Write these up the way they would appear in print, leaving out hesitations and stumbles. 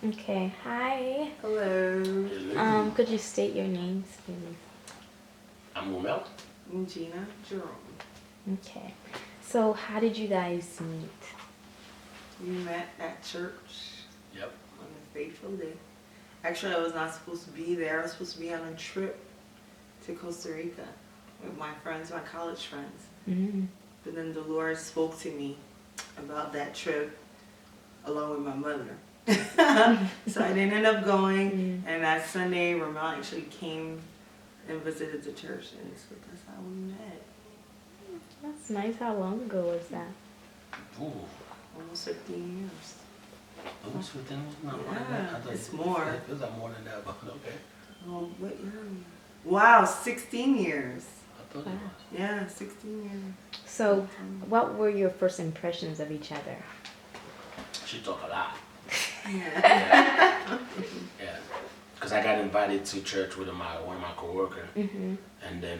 Okay, hi. Hello. Hello. Could you state your names, please? I'm Romel. I'm Gina Jerome. Okay. So, how did you guys meet? We met at church Yep. on a fateful day. Actually, I was not supposed to be there. I was supposed to be on a trip to Costa Rica with my friends, my college friends. Mm-hmm. But then the Lord spoke to me about that trip along with my mother. So I didn't end up going. And that Sunday, Ramon actually came and visited the church. And so that's how we met. That's nice. How long ago was that? Ooh. Almost 15 years. Almost 15 years? Not more than Yeah, that. I thought it's it more. It feels like more than that, but okay. Oh, what year? Wow, 16 years. I thought it Wow. was. Yeah, 16 years. So, what were your first impressions of each other? She talk a lot. Yeah. Yeah. Because I got invited to church with one of my coworkers. Mm-hmm. And then,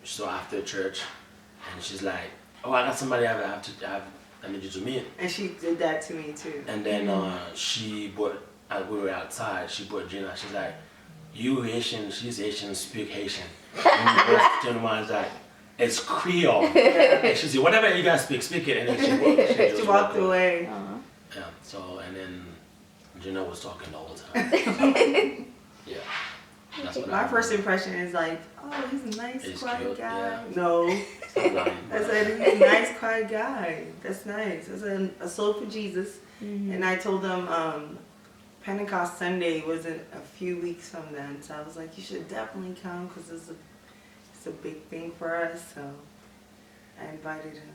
so after church, and she's like, oh, I got somebody I need you to meet. And she did that to me too. And then she brought, we were outside, she brought Gina, she's like, you Haitian, she's Haitian, speak Haitian. And we both turned around, like, it's Creole. And she said, whatever you guys speak it. And then She walked away. Yeah, so, and then Gina was talking the whole time. Yeah. That's what My first impression is like, oh, he's a nice, He's quiet cute, guy. yeah. No. Stop lying. I said, he's a nice, quiet guy. That's nice. I said, a soul for Jesus. Mm-hmm. And I told them Pentecost Sunday wasn't a few weeks from then. So I was like, you should definitely come because it's a big thing for us. So I invited him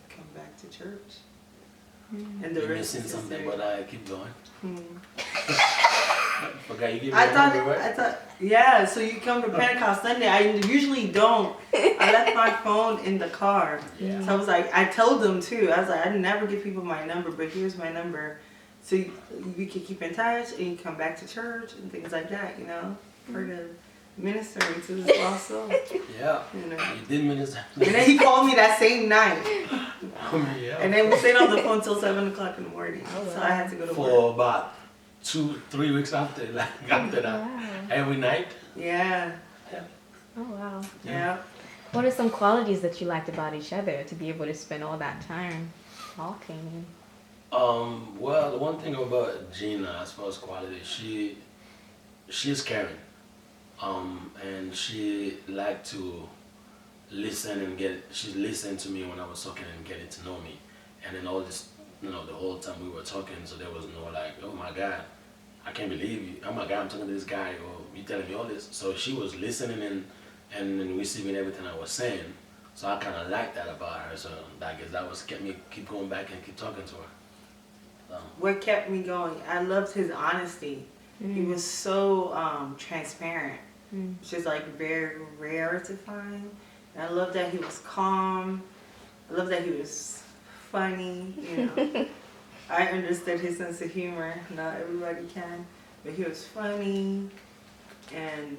to come back to church. Mm-hmm. And the You're rest missing is something, history. but I keep going. Hmm. Forgot you gave me I a number, thought, right? yeah, so you come to Pentecost Sunday. I usually don't. I left my phone in the car. Yeah. So I was like, I told them too. I was like, I never give people my number, but here's my number. So we can keep in touch and you come back to church and things like that, you know, for the ministering to this lost soul. Yeah. You know. You did minister. And then he called me that same night. Yeah. And then we stayed on the phone till 7 o'clock in the morning. Oh, So wow. I had to go to work. For about 2-3 weeks after, after that. Wow. Every night. Yeah. Yeah. Oh, wow. Yeah. What are some qualities that you liked about each other to be able to spend all that time talking? Well, the one thing about Gina, as far as quality, she's caring. And she liked to listen and she listened to me when I was talking and getting to know me. And then all this, the whole time we were talking, so there was no like, oh my God, I can't believe you. Oh my God, I'm talking to this guy, or you telling me all this. So she was listening and receiving everything I was saying. So I kind of liked that about her. So I guess that was kept me keep going back and keep talking to her. What kept me going, I loved his honesty. He was so transparent, which is like very rare to find. And I love that he was calm. I love that he was funny, you know. I understood his sense of humor. Not everybody can. But he was funny. And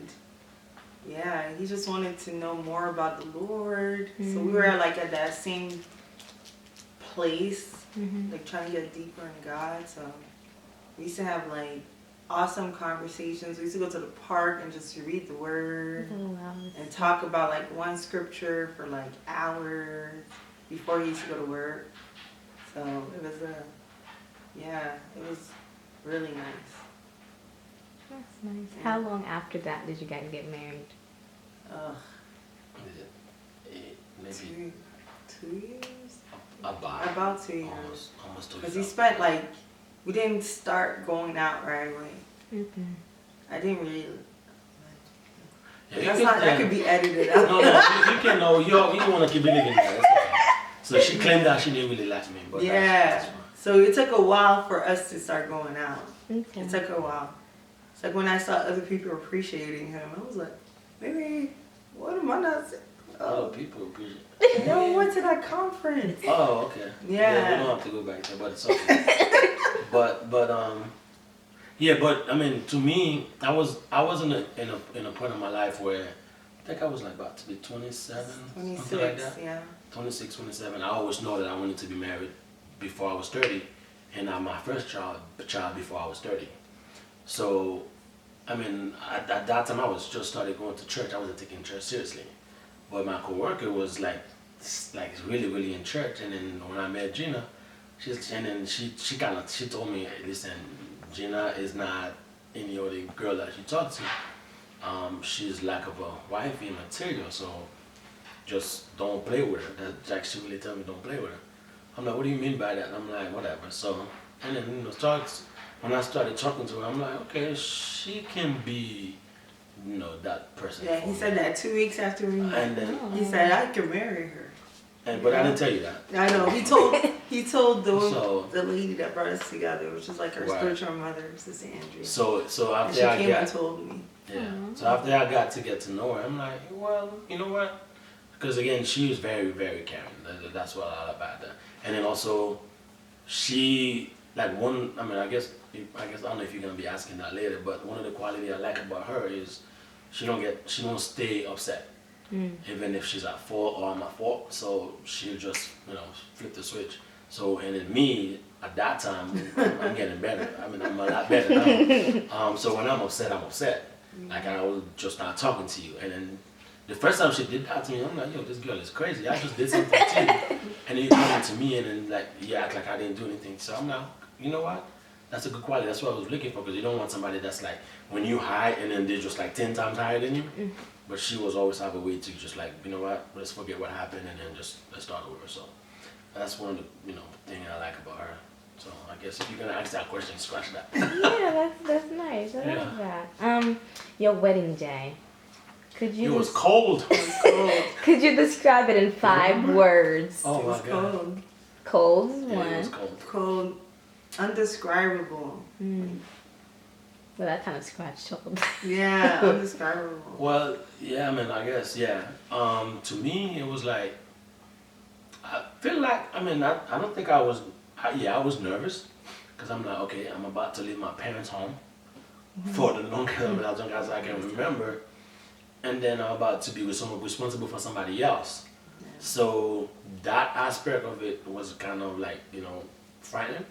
yeah, he just wanted to know more about the Lord. So we were like at that same place, like trying to get deeper in God. So we used to have like awesome conversations. We used to go to the park and just read the word Oh, wow. and talk about like one scripture for like hours before he used to go to work. So it was it was really nice. That's nice. How long after that did you guys get married? Maybe 2 years? about 2 years. almost 2 Because years. he spent like, we didn't start going out right away. Mm-hmm. I didn't really. Yeah, That could be edited out. No, you can know. You don't want to keep believing that. That's okay. So she claimed that she didn't really like me, but that's fine. So it took a while for us to start going out. Okay. It took a while. It's like when I saw other people appreciating him, I was like, maybe, what am I not saying? Oh, people appreciate. No, we went to that conference. Oh, okay. Yeah. We don't have to go back there, but it's okay. Yeah, but I mean, to me, I was in a point of my life where I think I was like about to be 27, 26, something like that. yeah. 26, 27. I always know that I wanted to be married before I was 30, and I'm my first child before I was 30. So, I mean, at that time I was just started going to church. I wasn't taking church seriously, but my coworker was like really really in church. And then when I met Gina, she told me, listen, Gina is not any other girl that you talk to. She's lack of a wifey material, so just don't play with her. That like she really told me don't play with her. I'm like, what do you mean by that? And I'm like, whatever. So, and then when I started talking to her, I'm like, okay, she can be, that person. Yeah, he said that 2 weeks after we met. And then He said I could marry her. but I didn't tell you that. I know. He told the lady that brought us together, which is like her spiritual mother, Sister Andrea. So and after she came and told me. Yeah. So after I got to get to know her, I'm like, well, you know what? Because again, she was very, very caring. That's what I love about her. And then also, she I guess I don't know if you're gonna be asking that later, but one of the qualities I like about her is she don't stay upset, even if she's at fault or I'm at fault. So she'll just flip the switch. So and then me at that time, I'm getting better. I mean, I'm a lot better now. So when I'm upset, I'm upset. Like I was just not talking to you. And then the first time she did that to me, I'm like, yo, this girl is crazy. I just did something to you. And then you come to me and then like you act like I didn't do anything. So I'm like, you know what? That's a good quality. That's what I was looking for, because you don't want somebody that's like when you high and then they're just like 10 times higher than you. But she was always have a way to just like, you know what, let's forget what happened and then let's start over. So that's one of the thing I like about her. So I guess if you're gonna ask that question, scratch that. Yeah, that's nice. I like that. Your wedding day. Could you? It was cold. It was cold. Could you describe it in 5 words? Oh It was my God. cold. Cold is Yeah, one. it was cold. Cold. Undescribable. Well, that kind of scratched up. Yeah, undescribable. Well, yeah, I mean, I guess, yeah. To me, it was like, I feel like, I don't think I was nervous, because I'm like, okay, I'm about to leave my parents' home for the longest as long as I can remember, and then I'm about to be with someone responsible for somebody else. So that aspect of it was kind of like, frightening.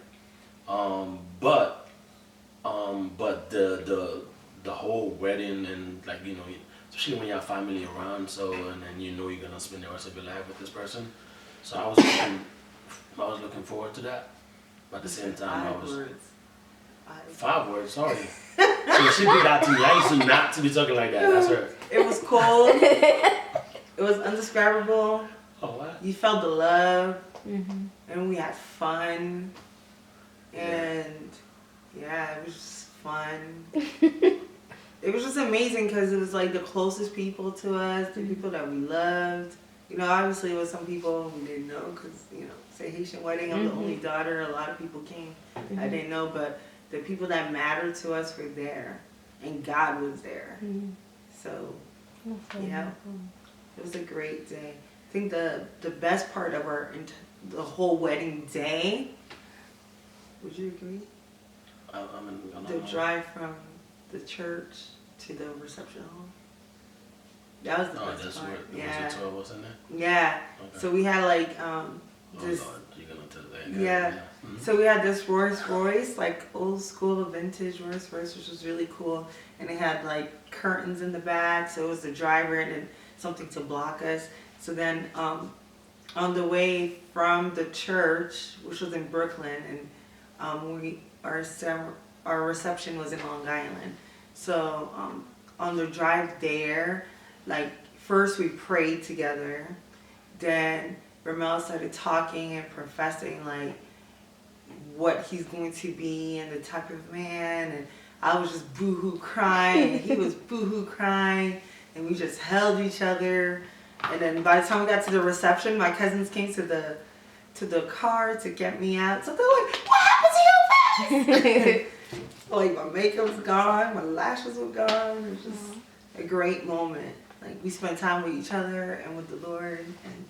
But the whole wedding and like, especially when you have family around, so and then you're gonna spend the rest of your life with this person. So I was looking forward to that. But at the same time, 5 words, sorry. So she did that to me. I used to not to be talking like that. That's her. It was cold. It was undescribable. Oh, what? You felt the love. And we had fun. And yeah, it was just fun. It was just amazing because it was like the closest people to us, the people that we loved. Obviously with some people we didn't know because, it's a Haitian wedding. I'm the only daughter. A lot of people came. I didn't know, but the people that mattered to us were there. And God was there. So, yeah, it was a great day. I think the best part of the whole wedding day, would you agree? The drive from the church to the reception hall. That was the best part. Yeah. Was there 2 of us in there? Yeah. Okay. So we had like this. Lord, you're gonna tell that. Yeah. So we had this Rolls Royce, like old school vintage Rolls Royce, which was really cool, and it had like curtains in the back, so it was the driver and then something to block us. So then on the way from the church, which was in Brooklyn, and our reception was in Long Island. So on the drive there, like first we prayed together, then Ramel started talking and professing like what he's going to be and the type of man, and I was just boo-hoo crying and he was boo-hoo crying, and we just held each other. And then by the time we got to the reception, my cousins came to the car to get me out. So they're like, what happened to your face? Like my makeup's gone, my lashes were gone. It was just a great moment. Like we spent time with each other and with the Lord, and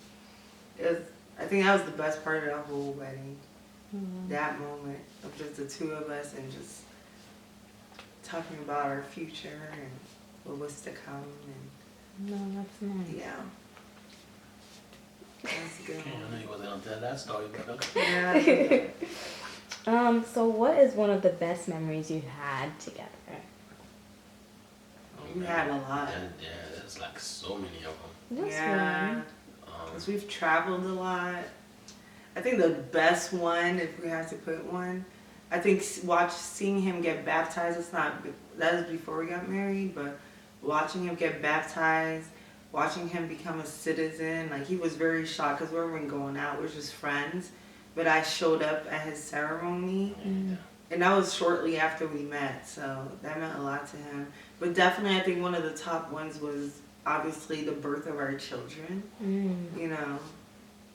I think that was the best part of the whole wedding. That moment of just the 2 of us and just talking about our future and what was to come. And no, that's nice. yeah. That's good. I know you wasn't gonna tell that story, but okay. Yeah. So what is one of the best memories you've had together? We had a lot. Yeah, there's like so many of them. That's Yeah. one. Because we've traveled a lot. I think the best one, if we have to put one, I think seeing him get baptized, that is before we got married, but watching him get baptized, watching him become a citizen, like he was very shocked because we weren't going out, we were just friends. But I showed up at his ceremony, and that was shortly after we met, so that meant a lot to him. But definitely I think one of the top ones was obviously the birth of our children. You know,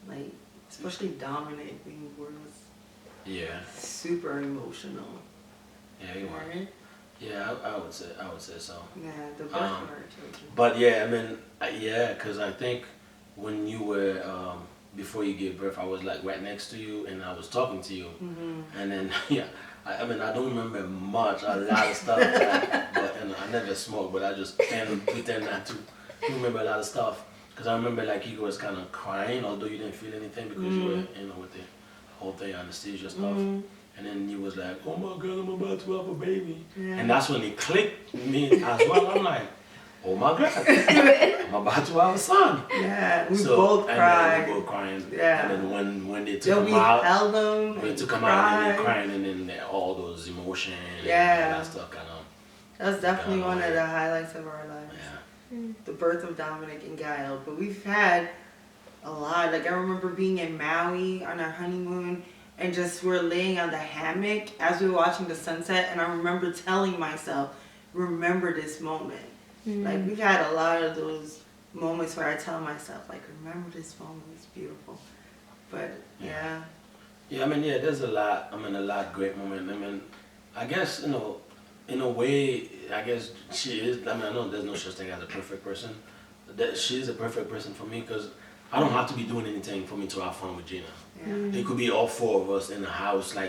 like especially Dominic being born was super emotional. Yeah, you were. Right? Yeah, I would say so. Yeah, the birth of our children. But yeah, I mean, because I think when you were before you gave birth, I was like right next to you and I was talking to you, and then I mean I don't remember much, a lot of stuff, but and I never smoked, but I just pretend not to remember a lot of stuff because I remember like you was kind of crying, although you didn't feel anything because you were with the whole thing anesthesia stuff. And then you was like, oh my God, I'm about to have a baby. Yeah. And that's when it clicked with me as well. I'm like, oh my God, I'm about to have a son. Yeah, we both cried. And we both crying. Yeah. And then when they took him out, they took him out and they crying, and then all those emotions and all that stuff kind of. That was definitely one of the highlights of our lives. Yeah. The birth of Dominic and Gail. But we've had a lot. Like I remember being in Maui on our honeymoon. And just we're laying on the hammock as we were watching the sunset, and I remember telling myself, remember this moment. Like we've had a lot of those moments where I tell myself, like, remember this moment, it's beautiful. But yeah, I mean, there's a lot. I mean, a lot of great moments. I mean, I guess in a way, I guess she is. I mean, I know there's no such thing as a perfect person. That she's a perfect person for me because I don't have to be doing anything for me to have fun with Gina. It could be all four of us in the house, like